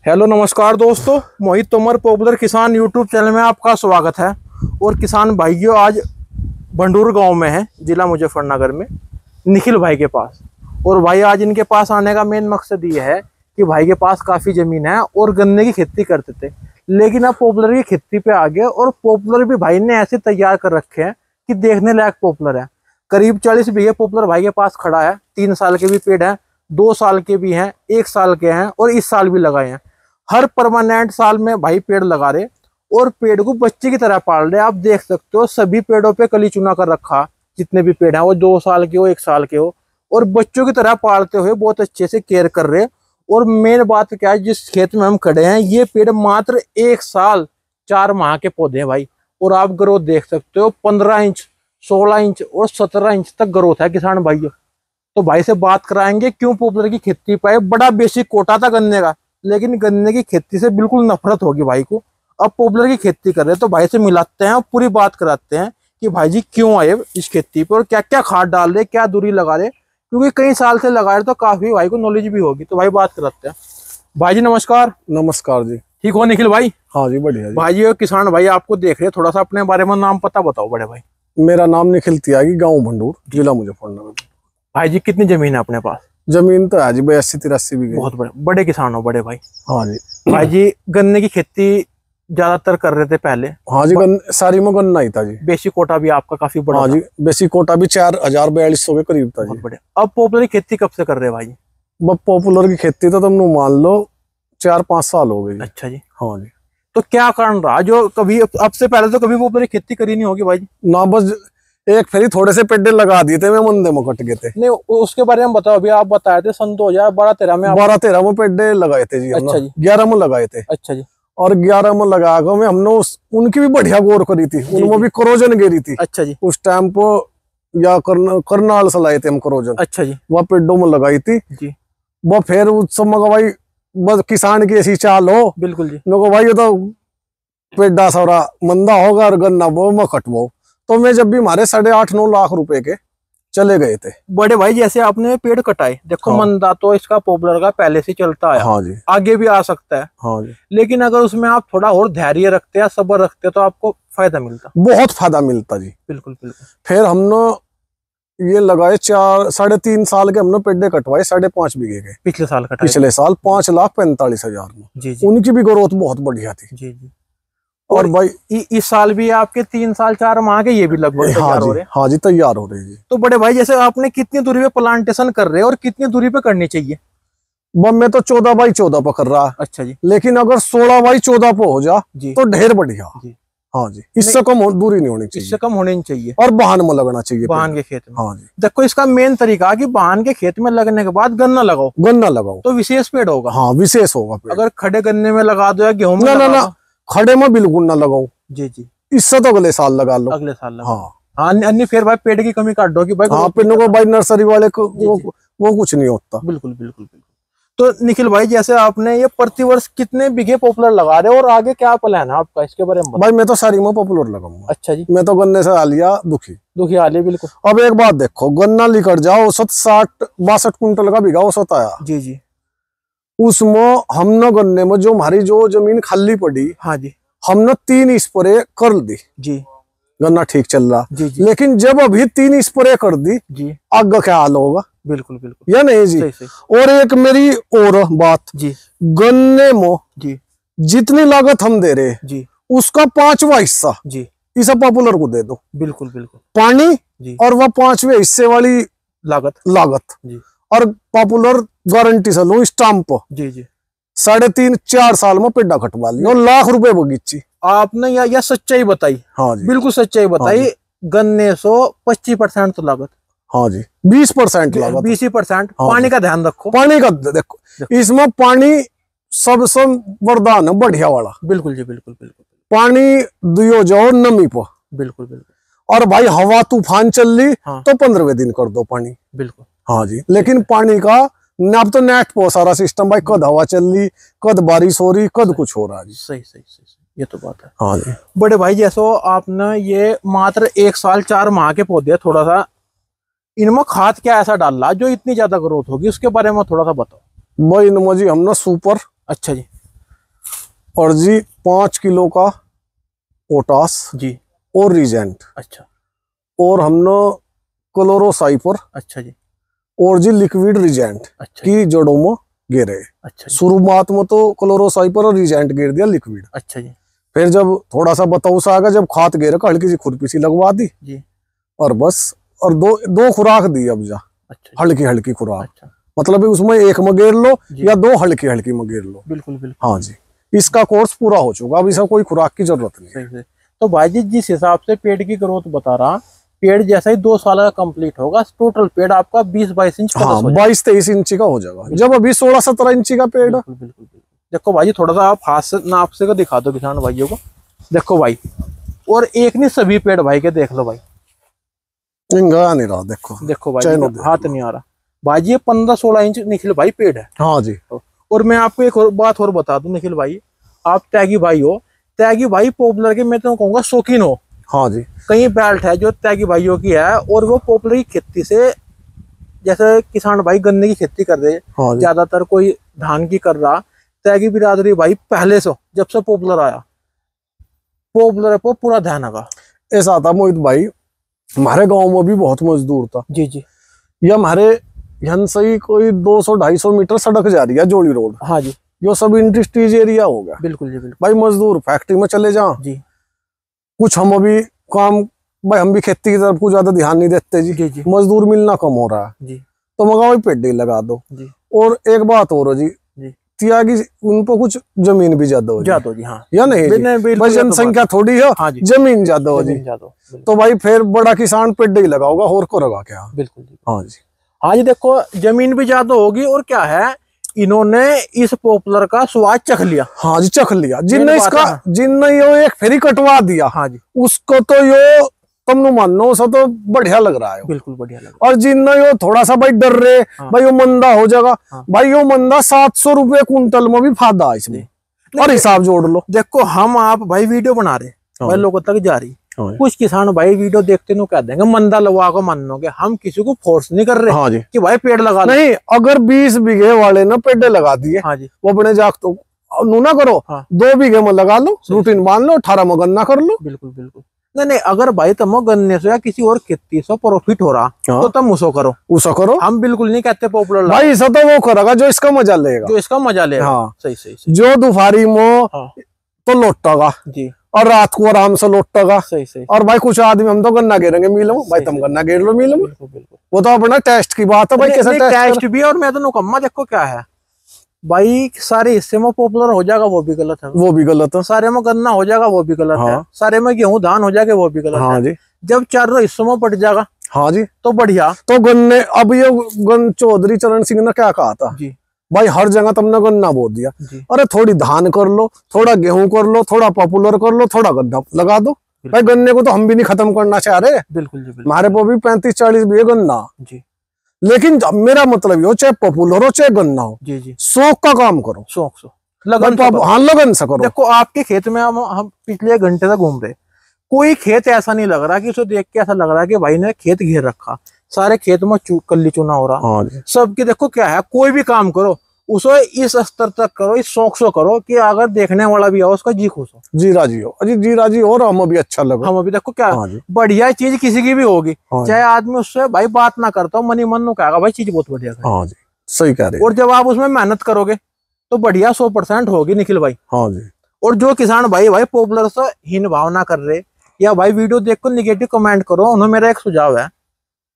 Hello नमस्कार दोस्तों, मोहित Tomar popular किसान यूट्यूब चैनल में आपका स्वागत है। और किसान भाइयों, आज भंडूर गांव में है, जिला मुजफ्फरनगर में, निखिल भाई के पास। और भाई आज इनके पास आने का मेन मकसद ये है कि भाई के पास काफ़ी ज़मीन है और गन्ने की खेती करते थे, लेकिन अब पॉपुलर की खेती पे आ गए। और पॉपुलर भी भाई ने ऐसे तैयार कर रखे हैं कि देखने लायक पॉपुलर है। करीब 40 बीघे पॉपुलर भाई के पास खड़ा है। 3 साल के भी पेड़ हैं, 2 साल के भी हैं, 1 साल के हैं और इस साल भी लगाए हैं। हर परमानेंट साल में भाई पेड़ लगा रहे और पेड़ को बच्चे की तरह पाल रहे। आप देख सकते हो सभी पेड़ों पे कली चुना कर रखा, जितने भी पेड़ हैं वो 2 साल के हो, 1 साल के हो, और बच्चों की तरह पालते हुए बहुत अच्छे से केयर कर रहे। और मेन बात क्या है, जिस खेत में हम खड़े हैं ये पेड़ मात्र 1 साल 4 माह के पौधे हैं भाई। और आप ग्रोथ देख सकते हो, 15 इंच, 16 इंच और 17 इंच तक ग्रोथ है किसान भाइयों। तो भाई से बात कराएंगे क्यों पॉपुलर की खेती पाए। बड़ा बेसिक कोटा था गन्ने का, लेकिन गन्ने की खेती से बिल्कुल नफरत होगी भाई को। अब पॉपुलर की खेती कर रहे हैं, तो भाई से मिलाते हैं और पूरी बात कराते हैं कि भाई जी क्यों आए इस खेती पे और क्या क्या खाद डाल रहे, क्या दूरी लगा रहे, क्योंकि कई साल से लगा रहे तो काफी भाई को नॉलेज भी होगी। तो भाई बात कराते हैं। भाई जी नमस्कार। नमस्कार जी। ठीक हो निखिल भाई? हाँ जी, बढ़िया जी। भाई जी किसान भाई आपको देख रहे, थोड़ा सा अपने बारे में नाम पता बताओ बड़े भाई। मेरा नाम निखिल त्यागी, गांव भंडूर, जिला मुजफ्फरनगर। भाई जी कितनी जमीन है अपने पास? जमीन तो है जी 82-83 बीघे। बहुत बड़े किसान हो बड़े भाई। हाँ जी। भाई जी गन्ने की खेती ज्यादातर कर रहे थे पहले? हाँ जी, सारी में गन्ना ही था जी। बेसिक कोटा भी आपका काफी बड़ा? हाँ जी, बेसिक कोटा भी 4042 के करीब था जी। बहुत बढ़िया। अब पॉपुलर की खेती कब से कर रहे हैं भाई? बस पॉपुलर की खेती तो तुम मान लो 4-5 साल हो गए। अच्छा जी। हाँ जी। तो क्या कारण रहा जो कभी अब से पहले तो कभी पॉपुलर की खेती करी नहीं होगी भाई? ना, बस एक फेरी थोड़े से पेड़ लगा दिए थे, मैं मंदे में कट गए थे। नहीं, उसके बारे में बताओ। अभी आप बताए थे सन 2012-13 में 12-13 में पेड़ लगाए थे जी। अच्छा जी। 11 में लगाए थे। अच्छा जी। और 11 में लगा कर में हमने उनकी भी बढ़िया गौर करी थी, उनमें भी क्रोजन गिरी थी। अच्छा जी। उस टाइम पर या करनाल से लाए थे हम क्रोजन। अच्छा जी। वह पेड़ों में लगाई थी जी। वो फिर उस समय भाई बस किसान की ऐसी चाल हो। बिल्कुल जी। नको भाई ये तो पेड़ा सारा मंदा होगा और गन्ना वो मैं कटवाओ। तो मैं जब भी हमारे 8.5-9 लाख रुपए के चले गए थे। बड़े भाई जैसे आपने पेड़ कटाए, देखो हाँ। मंदा तो इसका पॉपुलर का पहले से चलता आया। हाँ जी। आगे भी आ सकता है। हाँ जी। लेकिन अगर उसमें आप थोड़ा और धैर्य रखते हैं, सब्र रखते तो आपको फायदा मिलता। बहुत फायदा मिलता जी। बिल्कुल बिल्कुल। फिर हमने ये लगाए 3.5 साल के हमने पेड़े कटवाए 5.5 बीघे के। पिछले साल कटाए? पिछले साल 5,45,000 में। जी जी। उनकी भी ग्रोथ बहुत बढ़िया थी। जी जी। और भाई इस साल भी आपके 3 साल 4 माह के ये भी लगभग तैयार हो रहे हैं? हाँ जी, तैयार हो रही जी। तो बड़े भाई जैसे आपने कितनी दूरी पे प्लांटेशन कर रहे हैं और कितनी दूरी पे करनी चाहिए? बम में तो 14x14 पर कर रहा है। अच्छा जी। लेकिन अगर 16x14 पर हो जा जी तो ढेर बढ़िया। जी। हाँ जी, इससे कम दूरी नहीं होनी चाहिए। इससे कम होनी नहीं चाहिए। और बाहन में लगना चाहिए, बाहन के खेत में। हाँ जी। देखो इसका मेन तरीका कि बाहन के खेत में लगने के बाद गन्ना लगाओ। गन्ना लगाओ तो विशेष पेड़ होगा। हाँ, विशेष होगा पेड़। अगर खड़े गन्ने में लगा दो या गेहूं में ना, लगा दो। खड़े में बिल्कुल ना लगाओ। जी जी। इससे तो अगले साल लगा लो। अगले साल लगा। हाँ। अन्य फिर भाई पेड़ की कमी काट दो कि भाई। हाँ, पेड़ों को भाई नर्सरी वाले को वो कुछ नहीं होता। बिल्कुल बिल्कुल बिल्कुल। तो निखिल भाई जैसे आपने ये प्रतिवर्ष कितने बीघे पॉपुलर लगा रहे हो और आगे क्या प्लान है आपका, इसके बारे में बताओ। भाई मैं तो सारी में पॉपुलर लगाऊंगा। अच्छा जी। मैं तो गन्ने से आलिया दुखी आलिया। बिल्कुल। अब एक बात देखो, गन्ना लिखट जाओ औसत 60-62 कुंटल का बीघा औसत आया। जी जी। उसमें हमने गन्ने में जो हमारी जो जमीन खाली पड़ी, हाँ जी, हमने 3 स्प्रे कर दी जी। गन्ना ठीक चल रहा। जी जी। लेकिन जब अभी 3 स्प्रे कर दी जी, आगे क्या हाल होगा? बिल्कुल बिल्कुल। या नहीं जी? सही सही। और एक मेरी और बात जी गन्ने में जी जितनी लागत हम दे रहे जी उसका 5वां हिस्सा जी इसे पॉपुलर को दे दो। बिल्कुल बिल्कुल। पानी जी। और वह 5वें हिस्से वाली लागत जी। और पॉपुलर गारंटी से लो स्टाम्प। जी जी। 3.5-4 साल में पेड़ा कटवा लिया और लाख रुपए बगीची। आपने या सच्चाई बताई। हाँ जी, बिल्कुल सच्चाई बताई। हाँ गन्ने सो 25% तो लागत। हाँ जी, 20% लागत। 20%। हाँ पानी का ध्यान रखो। पानी का देखो, इसमें पानी सबसे वरदान है बढ़िया वाला। बिल्कुल जी, बिल्कुल बिल्कुल। पानी दियो जाओ नमी पर। बिल्कुल बिल्कुल। और भाई हवा तूफान चल रही हाँ। तो 15वें दिन कर दो पानी। बिल्कुल। हाँ जी, लेकिन पानी का अब तो नेट पो सारा सिस्टम भाई, कद हवा चल रही, कद बारिश हो रही, कद कुछ हो रहा जी। सही सही सही, ये तो बात है। हाँ जी। बड़े भाई जैसो आपने ये मात्र 1 साल 4 माह के पौधे, थोड़ा सा इनमें खाद क्या ऐसा डाला जो इतनी ज्यादा ग्रोथ होगी, उसके बारे में थोड़ा सा बताओ। भाई इनमें जी हमने सुपर। अच्छा जी। और जी 5 किलो का पोटास जी। और रीजेंट। अच्छा और हमने क्लोरोसाइपर। अच्छा जी। और जी लिक्विड रीजेंट अच्छा की जड़ों में गिरे। अच्छा जी। शुरुआत में तो क्लोरोसाइपर और रीजेंट गिर दिया लिक्विड। अच्छा जी। फिर जब थोड़ा सा बताऊस आ गया, जब खाद गिर हल्की सी खुरपी सी लगवा दी जी। और बस। और दो खुराक दी अब जा। अच्छा हल्की हल्की खुराक। अच्छा। मतलब उसमें एक में गेर लो जी। या 2 हल्की हल्की में गेर लो। बिल्कुल बिल्कुल। हाँ जी, इसका कोर्स पूरा हो चुका, अब इसका कोई खुराक की जरूरत नहीं है। सही से। तो भाई जी जिस हिसाब से पेड़ की ग्रोथ बता रहा, पेड़ जैसा ही 2 साल का कंप्लीट होगा, टोटल पेड़ आपका 20-22 इंच हाँ 22-23 इंची का हो जाएगा, जब अभी 16-17 इंची का पेड़। बिल्कुल बिल्कुल बिल्कुल। देखो भाई जी थोड़ा सा आप हाथ से नाप से को दिखा दो किसान भाइयों को। देखो भाई, और एक नहीं सभी पेड़ भाई के देख लो भाई। इंगा नहीं रहा, देखो देखो भाई जी, हाथ नहीं आ रहा भाई जी, ये 15-16 इंच निखिल भाई पेड़ है। हाँ जी। और मैं आपको एक और बात और बता दूं निखिल भाई, आप त्यागी भाई हो, त्यागी भाई पॉपुलर के मैं तो कहूंगा शौकीन हो। हाँ जी। कई बेल्ट है जो त्यागी भाइयों की है, और वो पॉपुलर की खेती से, जैसे किसान भाई गन्ने की खेती कर रहे, हाँ ज्यादातर कोई धान की कर रहा, त्यागी बिरादरी भाई पहले से जब से पॉपुलर आया, पॉपुलर पर पूरा ध्यान होगा। ऐसा था मोहित भाई, हमारे गांव में भी बहुत मजदूर था। जी जी। ये हमारे यहाँ से ही कोई 200-250 मीटर सड़क जा रही है, जोड़ी रोड। हाँ जी। यो सब इंडस्ट्रीज एरिया हो गया। बिल्कुल जी बिल्कुल। भाई मजदूर फैक्ट्री में चले जाओ जी। कुछ हम अभी काम, भाई हम भी खेती की तरफ को ज्यादा ध्यान नहीं देते जी। जी जी। मजदूर मिलना कम हो रहा है जी। तो मगा वही पेड़ ही लगा दो जी। और एक बात और हो जी, त्यागी उनको कुछ जमीन भी ज्यादा हो जी। हाँ या नहीं जी? भाई जनसंख्या थोड़ी है। हाँ जमीन ज्यादा हो जी, तो भाई फिर बड़ा किसान पेड़ ही लगाओगा और को लगा क्या। बिल्कुल। हाँ जी। हाँ जी, देखो जमीन भी ज्यादा होगी, और क्या है, इन्होंने इस पॉपुलर का स्वाद चख लिया। हाँ जी, चख लिया जिनने इसका, जिनने यो एक फेरी कटवा दिया। हाँ जी। उसको तो यो तुम मानो सा तो बढ़िया लग रहा है। बिल्कुल बढ़िया लग रहा है। और जिनने यो थोड़ा सा भाई डर रहे, हाँ। भाई यो मंदा हो जाएगा। हाँ। भाई यो मंदा 700 रुपये कुंटल में भी फायदा है इसमें, और हिसाब जोड़ लो। देखो हम आप भाई वीडियो बना रहे, हाँ। भाई लोगों तक जा रही, हाँ। कुछ किसान भाई वीडियो देखते नो कह देंगे मंदा लगवा को मानोगे, हम किसी को फोर्स नहीं कर रहे। हाँ जी। कि भाई पेड़ लगा नहीं, अगर 20 बीघे वाले ने पेड़ लगा दिए, हाँ जी, वो अपने जाग तो ना करो। हाँ। 2 बीघे में लगा लो, रूटीन मान लो, 18 में गन्ना कर लो। बिल्कुल बिल्कुल। नहीं, अगर भाई तुम गन्ने से या किसी और खेती से प्रॉफिट हो रहा, हाँ। तो तुम उसो करो। हम बिल्कुल नहीं कहते पॉपुलर भाई ऐसा तो वो करेगा जो इसका मजा लेगा। हाँ सही। जो दोपहरी में तो लौटेगा जी, और रात को आराम से लौटेगा। सही। और भाई कुछ आदमी हम तो गन्ना गिरेंगे मिलो, भाई तुम गन्ना गिर लो मिलो। वो तो अपना टेस्ट की बात है भाई, कैसा टेस्ट भी। और मैं तो नुकम्मा, देखो क्या है भाई, सारे हिस्से में पॉपुलर हो जाएगा वो भी गलत है, वो भी गलत है। सारे में गन्ना हो जाएगा वो भी गलत है, सारे में गेहूं धान हो जाएगा वो भी गलत है। हाँ जी। जब 4 हिस्सों में पड़ जाएगा, हाँ जी, तो बढ़िया। तो गन्ने, अब ये चौधरी चरण सिंह ने क्या कहा था जी, भाई हर जगह तुमने गन्ना बो दिया, अरे थोड़ी धान कर लो, थोड़ा गेहूं कर लो, थोड़ा पॉपुलर कर लो, थोड़ा गन्ना लगा दो। भाई गन्ने को तो हम भी नहीं खत्म करना चाह रहे। बिल्कुल जी। हमारे को भी 35-40 बीघे गन्ना जी, लेकिन मेरा मतलब हो चाहे पॉपुलर हो चाहे गन्ना हो जी, शौक का काम करो, शौक लगन। हाँ लगन से करो। देखो आपके खेत में हम पिछले 1 घंटे से घूम रहे, कोई खेत ऐसा नहीं लग रहा कि उसे देख के ऐसा लग रहा है कि भाई ने खेत घेर रखा, सारे खेत में कल्ली चूना हो रहा। हाँ सबकी देखो क्या है, कोई भी काम करो उसे इस स्तर तक करो, इस शौक से करो कि अगर देखने वाला भी हो उसका जी खुश हो, जी राजी हो, जी राजी हो, और हमें भी अच्छा लगे। हम अभी देखो क्या बढ़िया चीज किसी की भी होगी, चाहे आदमी उससे भाई बात ना करता हो, मनी मन कहेगा भाई चीज बहुत बढ़िया है। हाँ जी, सही कह रहे। और जब आप उसमें मेहनत करोगे तो बढ़िया 100% होगी निखिल भाई। हाँ जी। और जो किसान भाई पॉपुलर से हीन भावना कर रहे, या भाई वीडियो देखकर निगेटिव कमेंट करो, उन्हें मेरा एक सुझाव है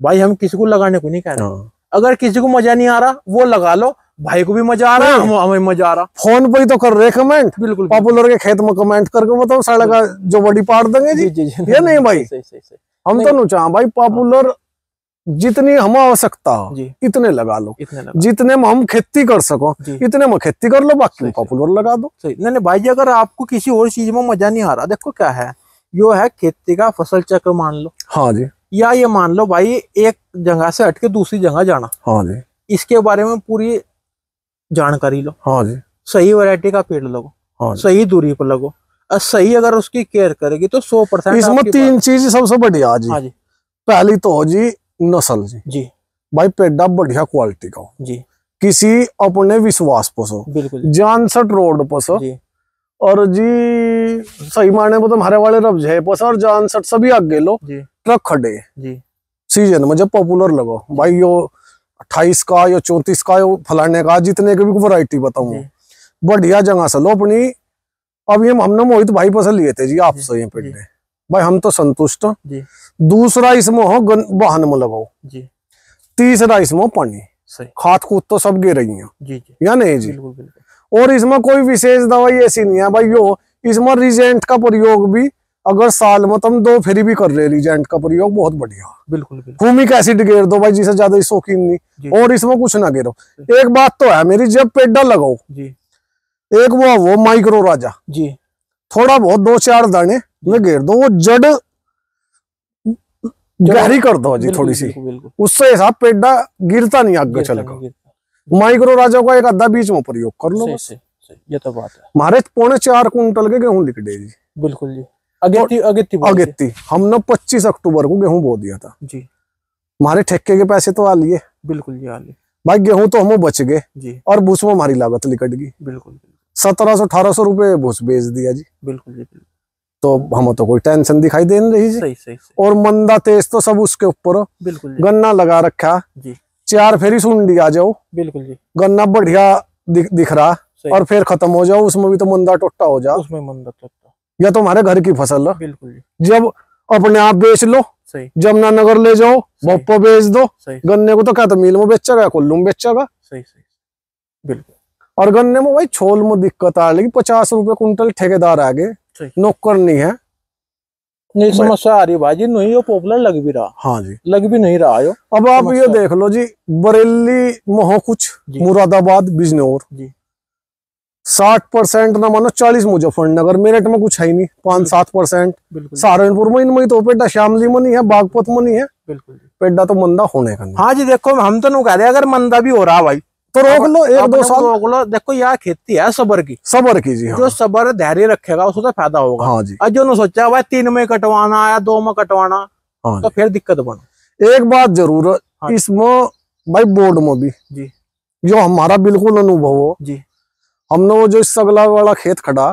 भाई, हम किसी को लगाने को नहीं कह रहे। अगर किसी को मजा नहीं आ रहा वो लगा लो, भाई को भी मजा आ रहा है, हमें मजा आ रहा। फोन पे ही तो कर रहे कमेंट। बिल्कुल। पॉपुलर के खेत में कमेंट करके बताओ साढ़े का जो बड़ी पाड़ देंगे जी। जी ये नहीं भाई, सही। हम तो नहीं चाह भाई, पॉपुलर जितनी हम आवश्यकता इतने लगा लो, जितने में हम खेती कर सको इतने में खेती कर लो, बाकी पॉपुलर लगा दो। सही। नहीं भाई जी, अगर आपको किसी और चीज में मजा नहीं आ रहा, देखो क्या है, यो है खेती का फसल चक्र मान लो। हाँ जी। या ये मान लो भाई एक जगह से हट के दूसरी जगह जाना। हाँ जी। इसके बारे में पूरी जानकारी लो। हाँ जी। सही वैरायटी का पेड़ लगो। हाँ, सही दूरी पर लगो, और सही अगर उसकी केयर करेगी तो 100%। इसमें 3 चीज सबसे बढ़िया जी। हाँ जी। पहली तो हो जी नस्ल जी, भाई पेड़ा बढ़िया क्वालिटी का जी, किसी अपने विश्वास पर सो, बिल्कुल जान सट रोड पर सो जी, और जी सही माने वो तो हमारे वाले रब्ज है बस, और जान सट सभी आगे लो ट्रक खड़े जी सीजन में जब पॉपुलर लगो भाई, यो 28 का यो 34 का यो फलाने का, जितने की भी वैरायटी बताऊं बढ़िया जगह से लो अपनी। अब ये हमने मोहित भाई पसंद लिए थे जी आपसे ये पेड़ भाई, हम तो संतुष्ट जी। दूसरा इसमें हो वाहन में लगाओ जी। तीसरा इसमें पानी खाद कूद तो सब गिर रही है जी या नहीं जी। बिल्कुल, बिल्कुल। और इसमें कोई विशेष दवाई ऐसी नहीं है भाई, यो इसमें रिजेंट का प्रयोग भी अगर साल में तुम 2 फेरी भी कर रहे रिजेंट का प्रयोग बहुत बढ़िया। बिल्कुल, बिल्कुल। ह्यूमिक एसिड गेर दो भाई, जिसे ज्यादा शौकीन नहीं, और इसमें कुछ ना गिरो। एक बात तो है मेरी, जब पेड़ा लगाओ जी, एक वो माइक्रो राजा जी, थोड़ा बहुत 2-4 दाने में घेर दो, वो जड़ गहरी कर दो जी थोड़ी सी, उससे हिसाब पेड़ा गिरता नहीं आगे चलेगा। माइक्रो राजा का एक आधा बीच में प्रयोग कर लो बस। ये तो बात है। हमारे 4.25 कुंटल के गेहूं लिखडे जी। बिल्कुल जी। अगेती हमने 25 अक्टूबर को गेहूं बो दिया था जी। हमारे ठेके के पैसे तो आ लिए। बिल्कुल जी, आ लिए भाई। गेहूं तो हम बच गए जी, और भूस में हमारी लागत लिकट गई। बिल्कुल, 1700-1800 रुपए भूस बेच दिया जी। बिल्कुल जी। तो हम तो कोई टेंशन दिखाई दे नहीं रही जी। सही। और मंदा तेज तो सब उसके ऊपर। बिल्कुल, गन्ना लगा रखा जी, 4 फेरी सुंडी आ जाओ। बिल्कुल जी, गन्ना बढ़िया दिख रहा, और फिर खत्म हो जाओ, उसमें भी तो मंदा टोटा हो जाओ। उसमें मंदा टोटा या तो हमारे घर की फसल है। बिल्कुल जी। जब अपने आप बेच लो, जमुनानगर ले जाओ, भोपा बेच दो, गन्ने को तो क्या तो मिल में बेचेगा, कुल्लू में बेचेगा। सही। बिल्कुल। और गन्ने में भाई छोल में दिक्कत आ रही, 50 रुपए कुंटल ठेकेदार आगे, नौकर नहीं है। नहीं समस्या आ रही भाई, नहीं पॉपुलर लग भी रहा। हाँ जी, लग भी नहीं रहा है। अब आप ये देख लो जी, बरेली मोह कुछ, मुरादाबाद, बिजनौर जी, 60% ना मानो 40 मुजफ्फरनगर, मेरठ में कुछ है ही नहीं, 5-7%। सहारनपुर में इनमें तो पेड़ा शामली में नहीं है, बागपत में नहीं है। बिल्कुल, पेड़ा तो मंदा होने का नहीं। हाँ जी, देखो हम तो नहीं कह रहे, अगर मंदा भी हो रहा भाई तो रोक लो, 1-2 साल रोक लो। देखो यार खेती है सबर की जी। हाँ। जो सबर धैर्य रखेगा उसको तो फायदा होगा। हाँ जी। और जो ने सोचा भाई 3 में कटवाना या 2 में कटवाना, हाँ, तो फिर दिक्कत बनो। एक बात जरूर है, हाँ, इसमें भाई बोर्ड में भी जी, जो हमारा बिल्कुल अनुभव हो जी, हमने वो जो इस सगला वाला खेत खड़ा,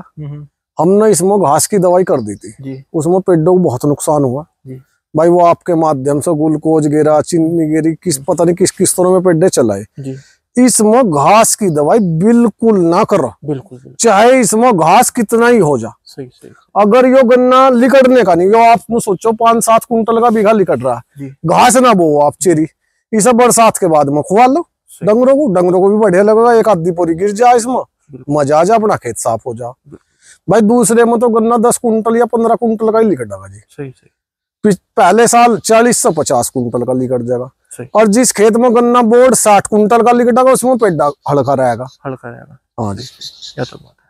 हमने इसमें घास की दवाई कर दी थी जी, उसमें पेड़ों को बहुत नुकसान हुआ जी। भाई वो आपके माध्यम से ग्लूकोज गिरा, चीनी गिरी, पता नहीं किस तरह में पेड़े चलाए जी। इसमें घास की दवाई बिल्कुल ना करो। बिल्कुल, चाहे इसमें घास कितना ही हो जा। सही। अगर यो गन्ना लिकड़ने का नहीं, यो आप सोचो 5-7 कुंटल का बीघा लिकड़ रहा है, घास ना बो आप चेरी, इसे बरसात के बाद में खुआ लो डंगरों को भी बढ़िया लगेगा, एक आधी पूरी गिर जाए, इसमें मजा आ जा, अपना खेत साफ हो जा। भाई दूसरे में तो गन्ना 10 कुंटल या 15 कुंटल का ही लिकड़ेगा जी। सही। पहले साल 40 से 50 कुंटल का लिकड़ जाएगा, और जिस खेत में गन्ना बोर्ड 60 कुंटल का लिकटेगा, उसमें पेड़ा हल्का रहेगा। हाँ जी, ये तो बात है।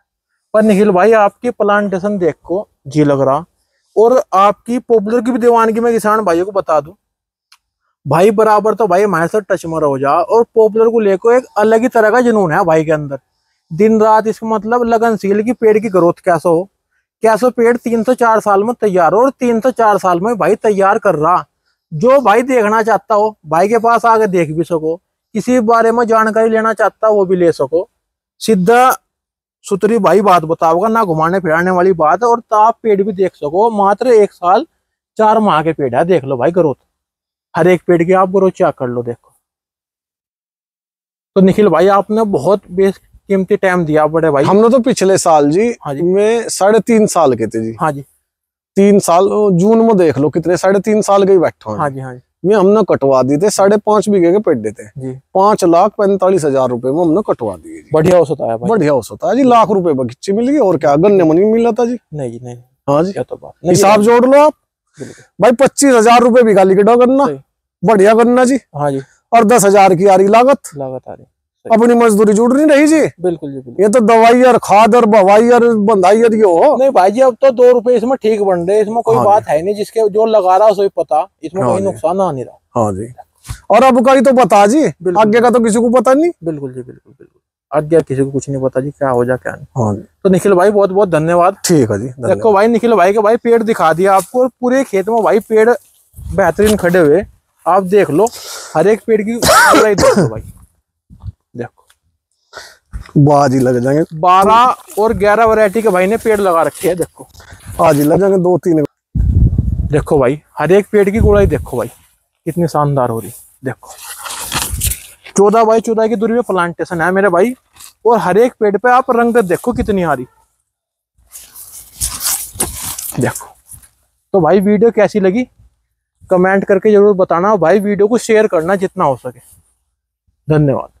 पर निखिल भाई आपकी प्लांटेशन देख को जी लग रहा, और आपकी पॉपुलर की भी दीवानगी में किसान भाइयों को बता दूं भाई, बराबर तो भाई हमारे साथ टच में हो जा। और पॉपुलर को लेकर एक अलग ही तरह का जुनून है भाई के अंदर, दिन रात इसका मतलब लगनशील की पेड़ की ग्रोथ कैसे हो, कैसे पेड़ 3 से 4 साल में तैयार हो, और 3 से 4 साल में भाई तैयार कर रहा। जो भाई देखना चाहता हो भाई के पास आके देख भी सको, किसी बारे में जानकारी लेना चाहता हो वो भी ले सको, सीधा सुतरी भाई बात बताओगा, ना घुमाने फिराने वाली बात है। और आप पेड़ भी देख सको, मात्र 1 साल 4 माह के पेड़ है, देख लो भाई ग्रोथ, हर एक पेड़ की आप ग्रोथ चेक कर लो, देखो। तो निखिल भाई आपने बहुत बेशकीमती टाइम दिया बड़े भाई। हमने तो पिछले साल जी, हाँ जी, में 3.5 साल के थे जी। हाँ जी, 3 साल जून में देख लो कितने 3.5 साल के ही बैठे। हाँ जी, हाँ जी, ये हमने कटवा दी थे, 5.5 बीघे के पेड़ थे जी, 5,45,000 रुपए में हमने कटवा दिए। बढ़िया हो सकता है भाई, बढ़िया हो सकता है जी। लाख रुपए बगीचे मिल गई, और क्या गन्ने में नहीं मिला था जी। नहीं जी, नहीं। हाँ जी, तो बात हिसाब जोड़ लो आप भाई, 25,000 रुपए बीघा लिखा गन्ना, बढ़िया गन्ना जी। हाँ जी, और 10,000 की आ रही लागत आ रही, अपनी मजदूरी जुड़ नहीं रही जी। बिल्कुल जी, बिल्कुल। ये तो दवाई और खाद और बवाई और बंधाई और हो नहीं भाई जी, अब तो 2 रुपए इसमें ठीक बन रहे, इसमें कोई बात है नहीं, जिसके जो लगा रहा उसे पता, इसमें कोई नुकसान आ नहीं रहा। हाँ जी, और अब का ही तो पता जी, आगे का तो किसी को पता नहीं। बिल्कुल जी, बिल्कुल। आगे किसी को कुछ नहीं पता जी, क्या हो जा क्या नहीं। हाँ जी, तो निखिल भाई बहुत बहुत धन्यवाद। ठीक है जी, देखो भाई निखिल भाई के भाई पेड़ दिखा दिया आपको, पूरे खेत में भाई पेड़ बेहतरीन खड़े हुए, आप देख लो, हर एक पेड़ की देखो भाई, देखो आज ही लग जाएंगे। 12 और 11 वैरायटी के भाई ने पेड़ लगा रखे हैं। देखो आज ही लग जाएंगे 2-3। देखो भाई हर एक पेड़ की गुड़ाई देखो भाई कितनी शानदार हो रही। देखो 14 बाई 14 की दूरी में प्लांटेशन है मेरे भाई, और हर एक पेड़ पे आप रंगत देखो कितनी आ रही। देखो तो भाई वीडियो कैसी लगी कमेंट करके जरूर बताना भाई, वीडियो को शेयर करना जितना हो सके। धन्यवाद।